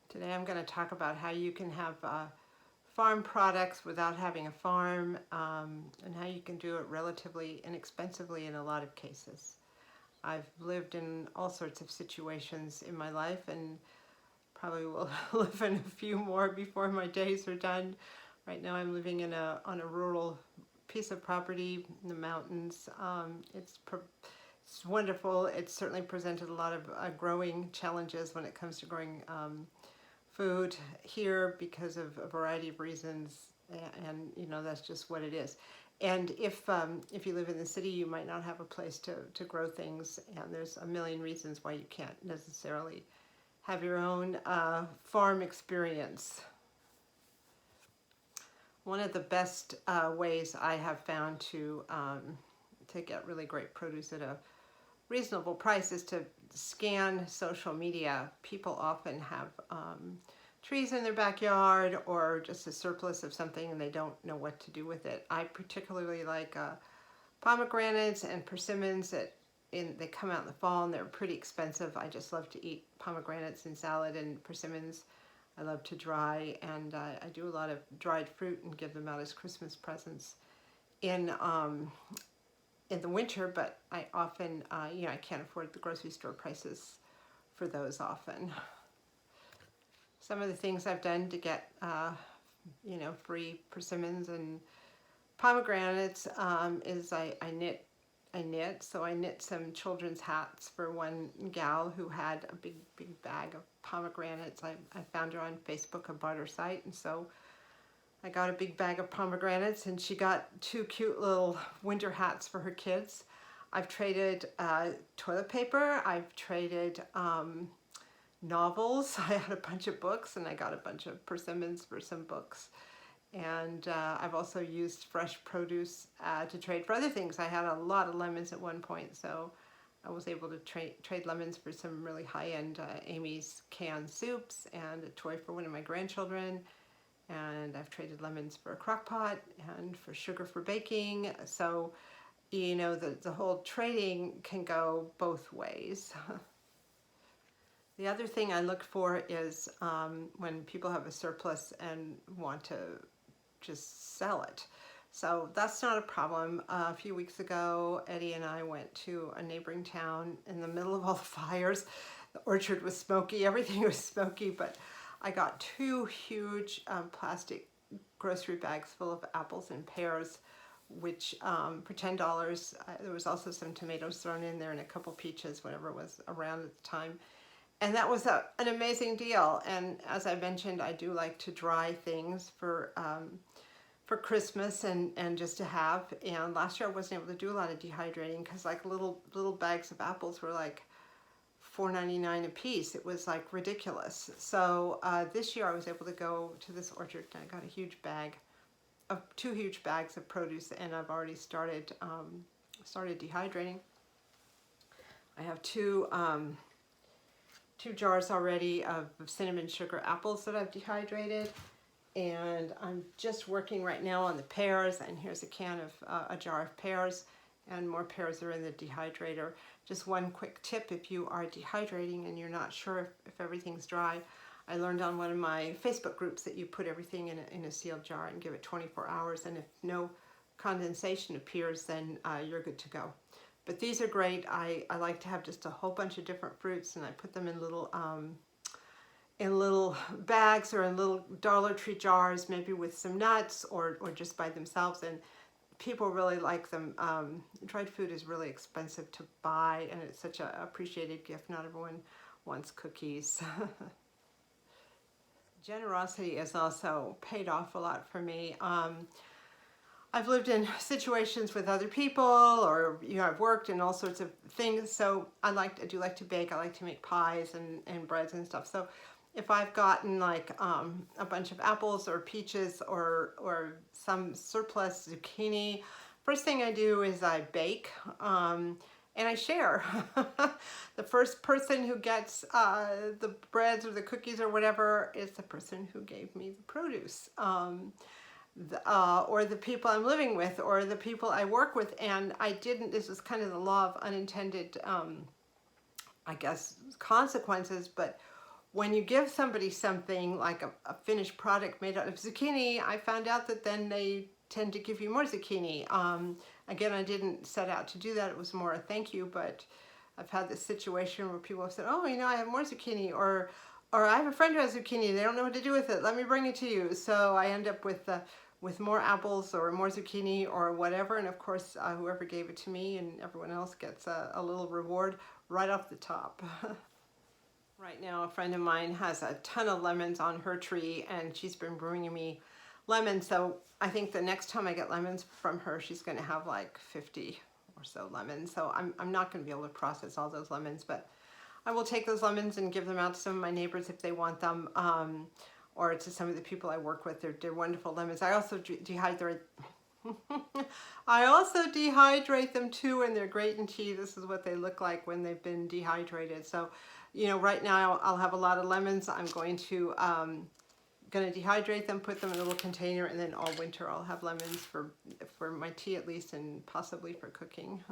Today I'm going to talk about how you can have farm products without having a farm, and how you can do it relatively inexpensively in a lot of cases. I've lived in all sorts of situations in my life and probably will live in a few more before my days are done. Right now I'm living on a rural piece of property in the mountains. It's wonderful. It's certainly presented a lot of growing challenges when it comes to growing food here because of a variety of reasons, and that's just what it is. And if you live in the city, you might not have a place to grow things, and there's a million reasons why you can't necessarily have your own farm experience. One of the best ways I have found to get really great produce at a reasonable price is to scan social media. People often have trees in their backyard or just a surplus of something and they don't know what to do with it. I particularly like pomegranates and persimmons they come out in the fall and they're pretty expensive. I just love to eat pomegranates in salad, and persimmons I love to dry, and I do a lot of dried fruit and give them out as Christmas presents in the winter, but I often, I can't afford the grocery store prices for those often. Some of the things I've done to get, free persimmons and pomegranates is I knit. So I knit some children's hats for one gal who had a big bag of pomegranates. I found her on Facebook, a barter site, and so I got a big bag of pomegranates, and she got two cute little winter hats for her kids. I've traded toilet paper. I've traded novels. I had a bunch of books, and I got a bunch of persimmons for some books. And I've also used fresh produce to trade for other things. I had a lot of lemons at one point, so I was able to trade lemons for some really high-end Amy's canned soups and a toy for one of my grandchildren. And I've traded lemons for a crock pot and for sugar for baking. So, the whole trading can go both ways. The other thing I look for is when people have a surplus and want to just sell it. So that's not a problem. A few weeks ago, Eddie and I went to a neighboring town in the middle of all the fires. The orchard was smoky, everything was smoky, but I got two huge plastic grocery bags full of apples and pears, which for $10, there was also some tomatoes thrown in there and a couple peaches, whatever was around at the time. And that was an amazing deal. And as I mentioned, I do like to dry things for Christmas and just to have. And last year I wasn't able to do a lot of dehydrating because like little bags of apples were like $4.99 a piece. It was like ridiculous. So this year I was able to go to this orchard and I got two huge bags of produce, and I've already started dehydrating. I have two jars already of cinnamon sugar apples that I've dehydrated, and I'm just working right now on the pears, and here's a jar of pears, and more pears are in the dehydrator. Just one quick tip: if you are dehydrating and you're not sure if everything's dry, I learned on one of my Facebook groups that you put everything in a sealed jar and give it 24 hours, and if no condensation appears, then you're good to go. But these are great. I like to have just a whole bunch of different fruits, and I put them in little bags or in little Dollar Tree jars, maybe with some nuts or just by themselves, and people really like them. Dried food is really expensive to buy, and it's such an appreciated gift. Not everyone wants cookies. Generosity has also paid off a lot for me. I've lived in situations with other people, or I've worked in all sorts of things. So I do like to bake. I like to make pies and breads and stuff. So if I've gotten like a bunch of apples or peaches or some surplus zucchini, first thing I do is I bake and I share. The first person who gets the breads or the cookies or whatever is the person who gave me the produce. Or the people I'm living with, or the people I work with. And this was kind of the law of unintended, I guess, consequences, but when you give somebody something like a finished product made out of zucchini, I found out that then they tend to give you more zucchini. Again, I didn't set out to do that. It was more a thank you, but I've had this situation where people have said, oh, you know, I have more zucchini, or I have a friend who has zucchini. They don't know what to do with it. Let me bring it to you. So I end up with more apples or more zucchini or whatever. And of course, whoever gave it to me and everyone else gets a little reward right off the top. Right now, a friend of mine has a ton of lemons on her tree, and she's been bringing me lemons. So I think the next time I get lemons from her, she's going to have like 50 or so lemons. So I'm not going to be able to process all those lemons, but I will take those lemons and give them out to some of my neighbors if they want them, or to some of the people I work with. They're wonderful lemons. I also dehydrate. I also dehydrate them too, and they're great in tea. This is what they look like when they've been dehydrated. So, you know, right now I'll have a lot of lemons. I'm going to dehydrate them, put them in a little container, and then all winter I'll have lemons for my tea at least, and possibly for cooking.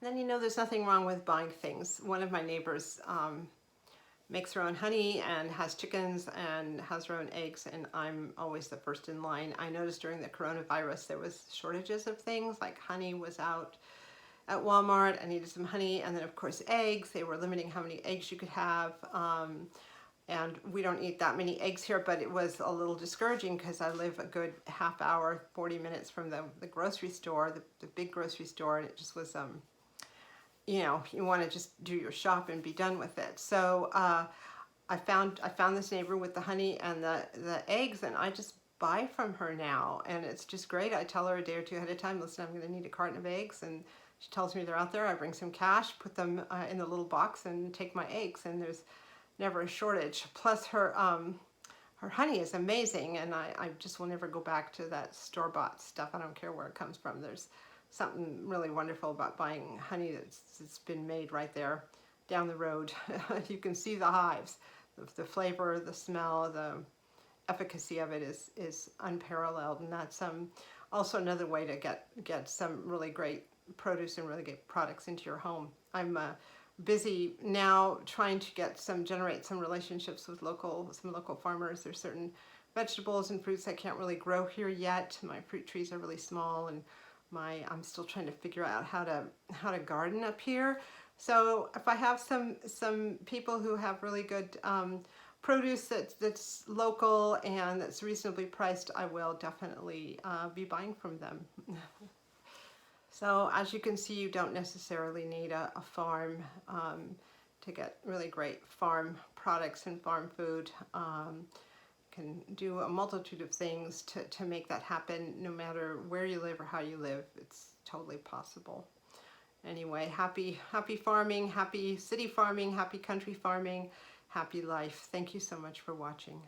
Then, you know, there's nothing wrong with buying things. One of my neighbors makes her own honey and has chickens and has her own eggs, and I'm always the first in line. I noticed during the coronavirus there was shortages of things, like honey was out at Walmart. I needed some honey, and then of course eggs. They were limiting how many eggs you could have, and we don't eat that many eggs here, but it was a little discouraging because I live a good half hour, 40 minutes from the grocery store, the big grocery store, and it just was you know, you want to just do your shop and be done with it. So I found this neighbor with the honey and the eggs, and I just buy from her now, and it's just great. I tell her a day or two ahead of time, listen, I'm going to need a carton of eggs, and she tells me they're out there. I bring some cash, put them in the little box, and take my eggs, and there's never a shortage. Plus her honey is amazing, and I just will never go back to that store-bought stuff. I don't care where it comes from. There's something really wonderful about buying honey that's been made right there down the road. You can see the hives, the flavor, the smell, the efficacy of it is unparalleled, and that's also another way to get some really great produce and really great products into your home. I'm busy now trying to generate some relationships with some local farmers. There's certain vegetables and fruits I can't really grow here yet. My fruit trees are really small, and I'm still trying to figure out how to garden up here. So if I have some people who have really good produce that's local and that's reasonably priced, I will definitely be buying from them. So as you can see, you don't necessarily need a farm to get really great farm products and farm food. Can do a multitude of things to make that happen, no matter where you live or how you live. It's totally possible. Anyway, happy farming, happy city farming, happy country farming, happy life. Thank you so much for watching.